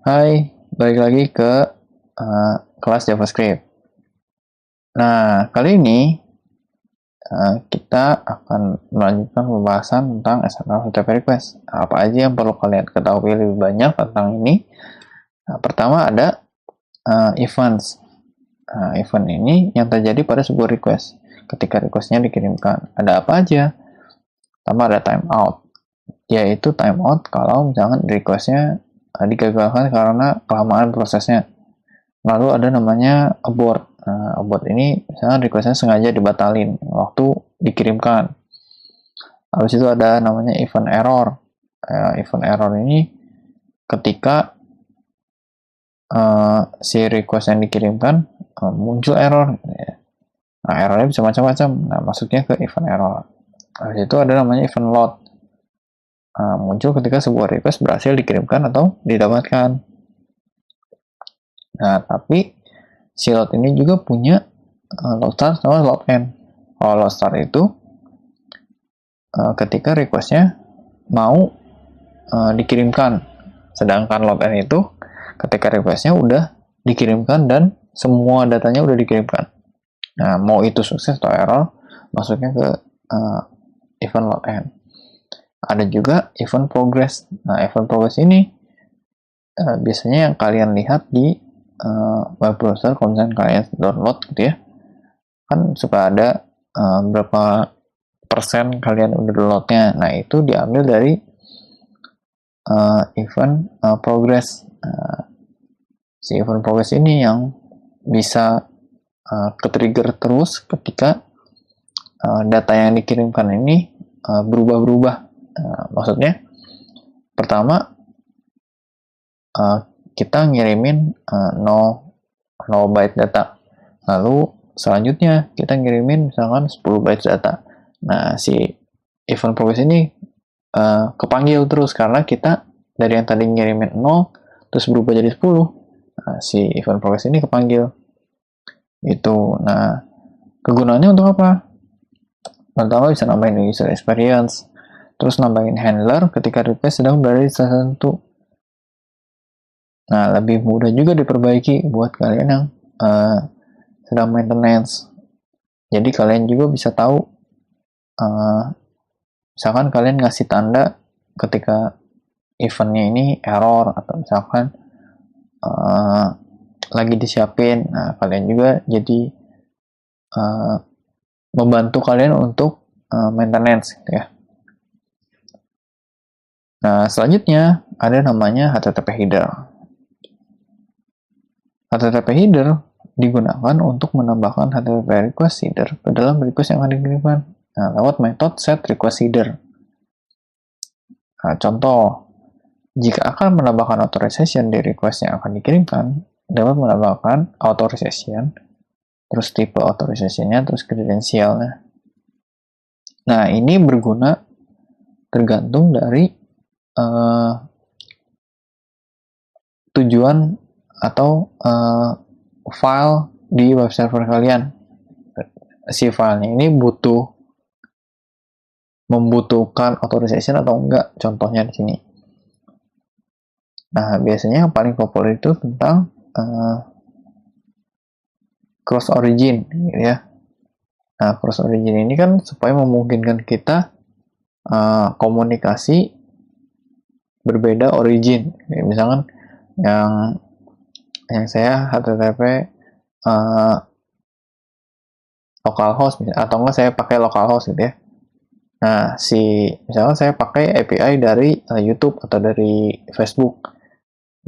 Hai, balik lagi ke kelas JavaScript. Nah, kali ini kita akan melanjutkan pembahasan tentang XML HTTP request. Apa aja yang perlu kalian ketahui lebih banyak tentang ini? Nah, pertama ada events. Event ini yang terjadi pada sebuah request. Ketika requestnya dikirimkan, ada apa aja? Pertama ada timeout, yaitu timeout kalau misalkan requestnya digagalkan karena kelamaan prosesnya. Lalu ada namanya abort. Nah, abort ini misalnya requestnya sengaja dibatalin waktu dikirimkan. Habis itu ada namanya event error. Event error ini ketika si request yang dikirimkan muncul error. Nah, errornya bisa macam-macam. Nah, masuknya ke event error. Habis itu ada namanya event load. Muncul ketika sebuah request berhasil dikirimkan atau didapatkan. Nah, tapi si load ini juga punya load start sama load end. Kalau load start itu ketika requestnya mau dikirimkan, sedangkan load end itu ketika requestnya udah dikirimkan dan semua datanya udah dikirimkan. Nah, mau itu sukses atau error, masuknya ke event load end. Ada juga event progress. Nah, event progress ini biasanya yang kalian lihat di web browser. Kalau misalnya kalian download gitu ya, kan suka ada berapa persen kalian udah downloadnya. Nah, itu diambil dari event progress. Si event progress ini yang bisa ke-trigger terus ketika data yang dikirimkan ini berubah-berubah. Maksudnya, pertama kita ngirimin 0 byte data. Lalu selanjutnya kita ngirimin misalkan 10 byte data. Nah, si event progress ini kepanggil terus karena kita dari yang tadi ngirimin 0 terus berubah jadi 10. Nah, si event progress ini kepanggil. Itu. Nah, kegunaannya untuk apa? Pertama bisa nambahin user experience. Terus nambahin handler ketika request sedang berada di stase tertentu. Nah, lebih mudah juga diperbaiki buat kalian yang sedang maintenance. Jadi kalian juga bisa tahu, misalkan kalian ngasih tanda ketika eventnya ini error, atau misalkan lagi disiapin. Nah, kalian juga jadi membantu kalian untuk maintenance gitu ya. Nah, selanjutnya ada namanya HTTP header. HTTP header digunakan untuk menambahkan HTTP request header ke dalam request yang akan dikirimkan. Nah, lewat metode set request header. Nah, contoh, jika akan menambahkan authorization di request yang akan dikirimkan, dapat menambahkan authorization, terus tipe authorization-nya, terus kredensialnya. Nah, ini berguna tergantung dari tujuan atau file di web server kalian. Si filenya ini membutuhkan authorization atau enggak, contohnya di sini. Nah, biasanya yang paling populer itu tentang cross origin gitu ya. Nah, cross origin ini kan supaya memungkinkan kita komunikasi berbeda origin. Misalkan yang saya HTTP localhost atau enggak saya pakai localhost gitu ya. Nah, misalkan saya pakai API dari YouTube atau dari Facebook.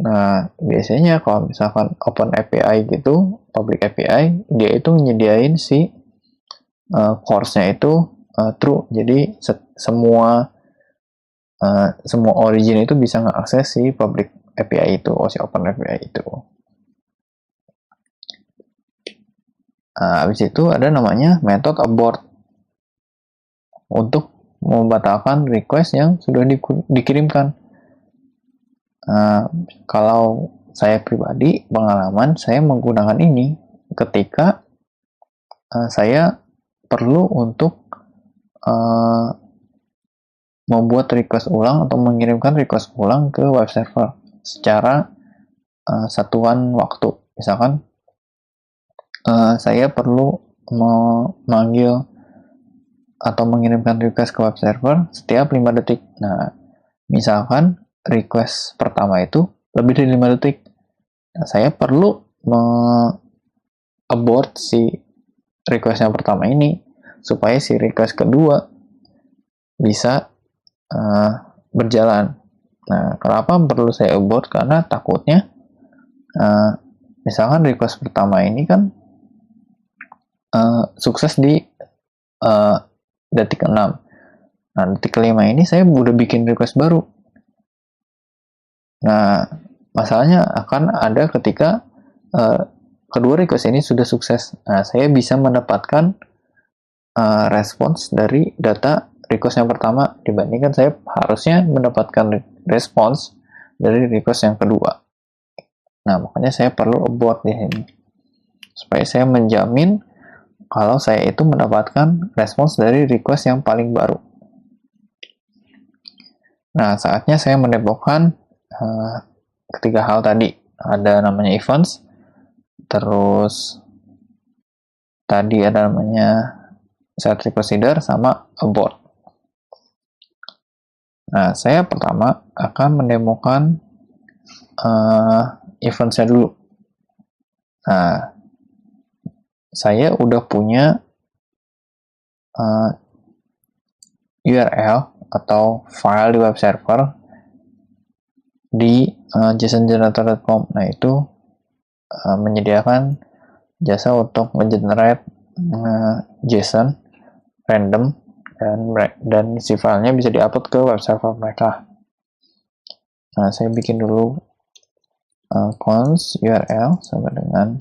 Nah, biasanya kalau misalkan open API gitu, public API, dia itu menyediain si course-nya itu true. Jadi semua origin itu bisa mengakses si public API itu, si open API itu. Habis itu ada namanya method abort untuk membatalkan request yang sudah dikirimkan. Kalau saya pribadi, pengalaman saya menggunakan ini ketika saya perlu untuk membuat request ulang atau mengirimkan request ulang ke web server secara satuan waktu. Misalkan saya perlu memanggil atau mengirimkan request ke web server setiap 5 detik. Nah, misalkan request pertama itu lebih dari 5 detik. Nah, saya perlu abort si request yang pertama ini supaya si request kedua bisa berjalan. Nah, kenapa perlu saya abort? Karena takutnya misalkan request pertama ini kan sukses di detik 6. Nah, detik kelima ini saya udah bikin request baru. Nah, masalahnya akan ada ketika kedua request ini sudah sukses. Nah, saya bisa mendapatkan respons dari data request yang pertama dibandingkan saya harusnya mendapatkan respons dari request yang kedua. Nah, makanya saya perlu abort di sini supaya saya menjamin kalau saya itu mendapatkan respons dari request yang paling baru. Nah, saatnya saya mendeploykan ketiga hal tadi. Ada namanya events, terus tadi ada namanya set request header sama abort. Nah, saya pertama akan mendemokan event-nya dulu. Nah, saya udah punya URL atau file di web server di jsongenerator.com. Nah, itu menyediakan jasa untuk mengenerate JSON random dan si filenya bisa diupload ke web server mereka. Nah, saya bikin dulu const URL sama dengan,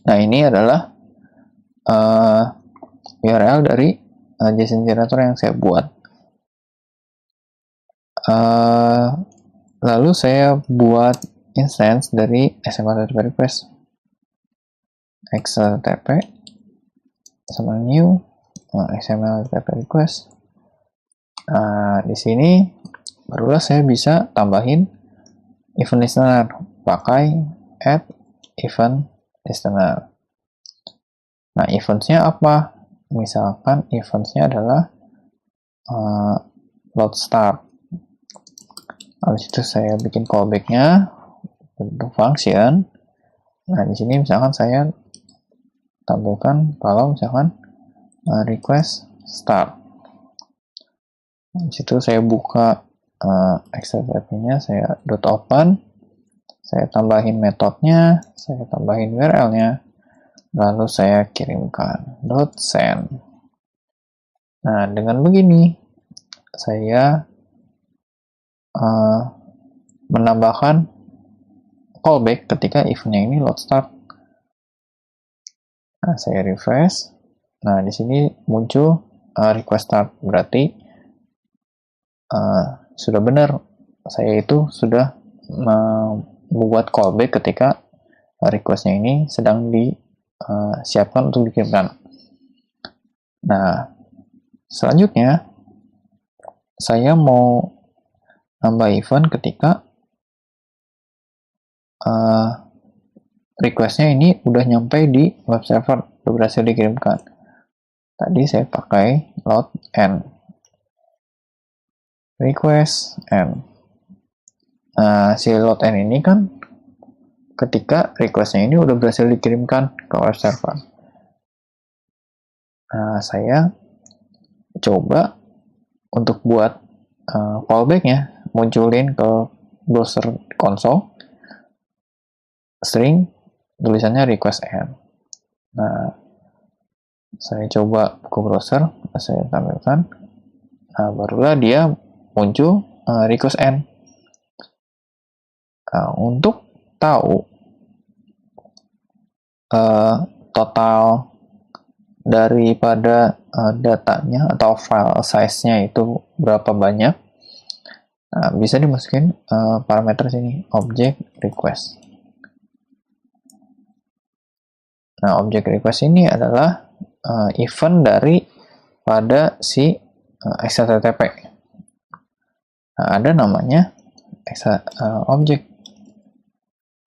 nah ini adalah URL dari JSON generator yang saya buat. Lalu saya buat instance dari XML request, XML sama new XML request. Nah, di sini barulah saya bisa tambahin event listener pakai add event listener. Nah, eventsnya apa? Misalkan eventsnya adalah load start. Habis itu saya bikin callback-nya bentuk function. Nah, di sini misalkan saya tampilkan kalau misalkan request start. Di situ saya buka XML-nya, saya .open, saya tambahin metodenya, saya tambahin URL-nya, lalu saya kirimkan .send. Nah, dengan begini saya menambahkan callback ketika eventnya ini load start. Nah, saya refresh. Nah, di sini muncul request start, berarti sudah benar. Saya itu sudah membuat callback ketika requestnya ini sedang disiapkan untuk dikirimkan. Nah, selanjutnya saya mau nambah event ketika requestnya ini udah nyampe di web server, udah berhasil dikirimkan. Tadi saya pakai load end request end. Nah, si load end ini kan ketika requestnya ini udah berhasil dikirimkan ke web server. Nah, saya coba untuk buat callback-nya, munculin ke browser console string tulisannya request end. Nah, saya coba buka browser, saya tampilkan. Nah, barulah dia muncul request end. Nah, untuk tahu total daripada datanya atau file size-nya itu berapa banyak, nah, bisa dimasukin parameter sini, object request. Nah, object request ini adalah event dari pada si XHTTP. Nah, ada namanya object.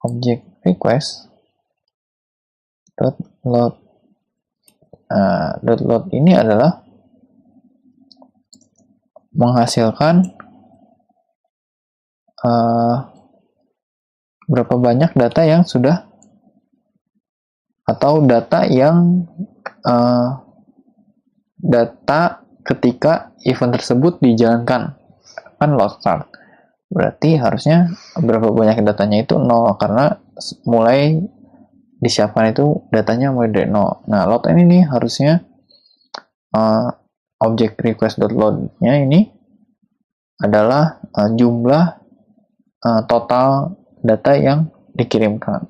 object request dot load. Dot load ini adalah menghasilkan berapa banyak data yang sudah, atau data yang data ketika event tersebut dijalankan, kan load start. Berarti harusnya berapa banyak datanya itu 0, karena mulai disiapkan itu datanya mulai dari 0. Nah, load ini nih harusnya object request.load-nya ini adalah jumlah total data yang dikirimkan.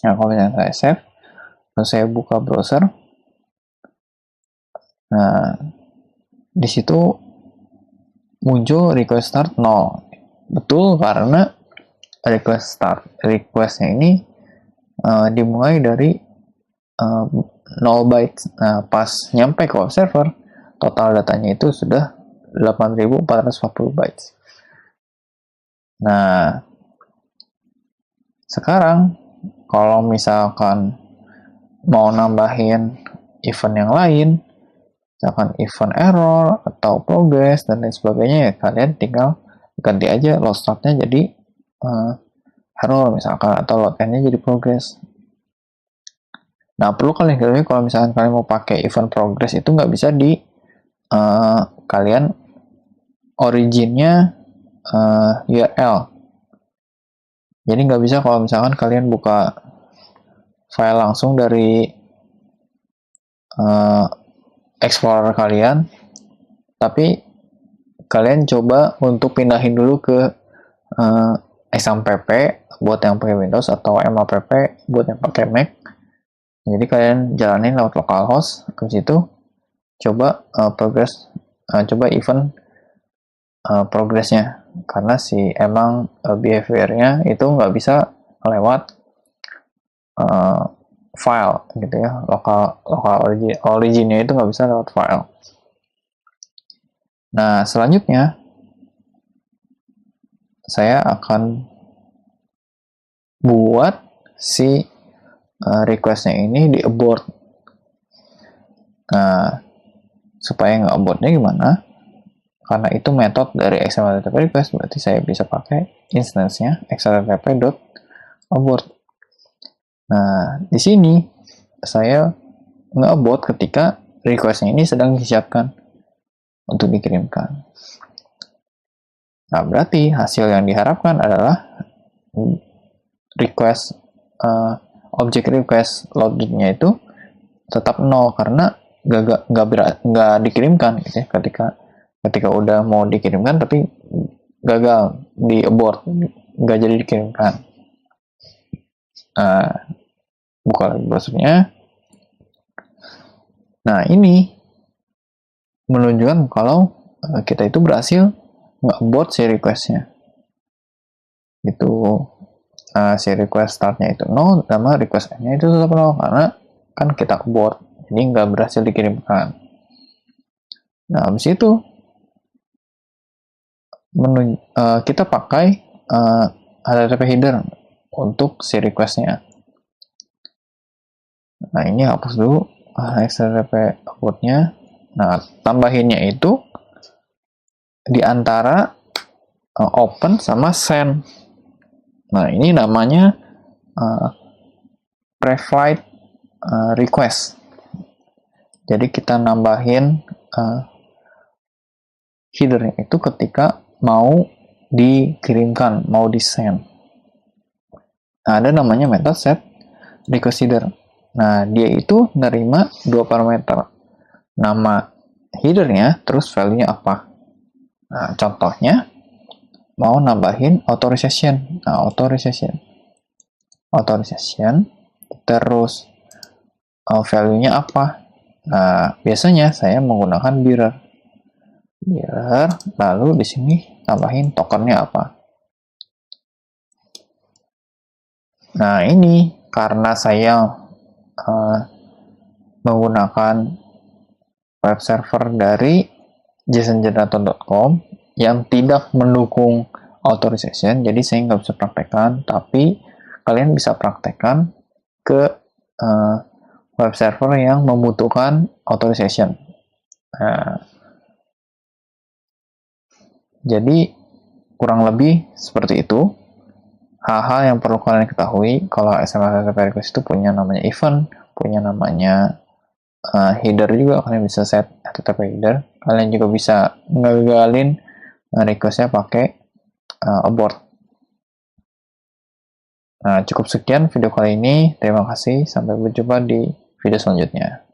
Nah, kalau misalnya saya save, lalu saya buka browser, nah di situ muncul request start 0. Betul, karena requestnya ini dimulai dari 0 bytes. Nah, pas nyampe ke web server, total datanya itu sudah 8440 bytes. Nah, sekarang kalau misalkan mau nambahin event yang lain, misalkan event error atau progress dan lain sebagainya, ya kalian tinggal ganti aja load startnya jadi error misalkan, atau load end-nya jadi progress. Nah, perlu kalian ketahui kalau misalkan kalian mau pakai event progress itu nggak bisa di kalian originnya URL. Jadi nggak bisa kalau misalkan kalian buka file langsung dari Explorer kalian, tapi kalian coba untuk pindahin dulu ke XAMPP buat yang pakai Windows atau MAPP buat yang pakai Mac. Jadi kalian jalanin lewat localhost, ke situ coba coba event progressnya, karena emang behaviornya itu nggak bisa lewat file gitu ya, lokal originnya itu nggak bisa lewat file. Nah, selanjutnya saya akan buat si requestnya ini di abort. Nah, supaya nggak abortnya gimana? Karena itu metode dari XML-HTTP request, berarti saya bisa pakai instance-nya xml-http.abort. Nah, di sini saya nge-abort ketika request-nya ini sedang disiapkan untuk dikirimkan. Nah, berarti hasil yang diharapkan adalah request object request loaded-nya itu tetap 0 karena nggak dikirimkan gitu ya, ketika udah mau dikirimkan tapi gagal di abort, nggak jadi dikirimkan. Buka lagi browsernya. Nah, ini menunjukkan kalau kita itu berhasil nge-abort si request-nya. Itu si request start-nya itu 0, sama request end-nya itu tetap 0 karena kan kita abort, jadi nggak berhasil dikirimkan. Nah, habis itu kita pakai HTTP header untuk si request-nya. Nah, ini hapus dulu HTTP abort-nya. Nah, tambahinnya itu di antara open sama send. Nah, ini namanya pre-flight request. Jadi kita nambahin header itu ketika mau dikirimkan, mau di-send. Nah, ada namanya method set request header. Nah, dia itu nerima dua parameter. Nama headernya, terus value-nya apa. Nah, contohnya, mau nambahin authorization. Nah, authorization, terus value-nya apa. Nah, biasanya saya menggunakan bearer, lalu di sini tambahin tokennya apa. Nah, ini karena saya menggunakan web server dari jasongenerator.com yang tidak mendukung authorization, jadi saya nggak bisa praktekkan, tapi kalian bisa praktekkan ke web server yang membutuhkan authorization. Nah, jadi kurang lebih seperti itu. Hal-hal yang perlu kalian ketahui kalau SMS HTTP request itu punya namanya event, punya namanya header juga, kalian bisa set HTTP header. Kalian juga bisa ngegagalin requestnya pakai abort. Nah, cukup sekian video kali ini. Terima kasih. Sampai berjumpa di video selanjutnya.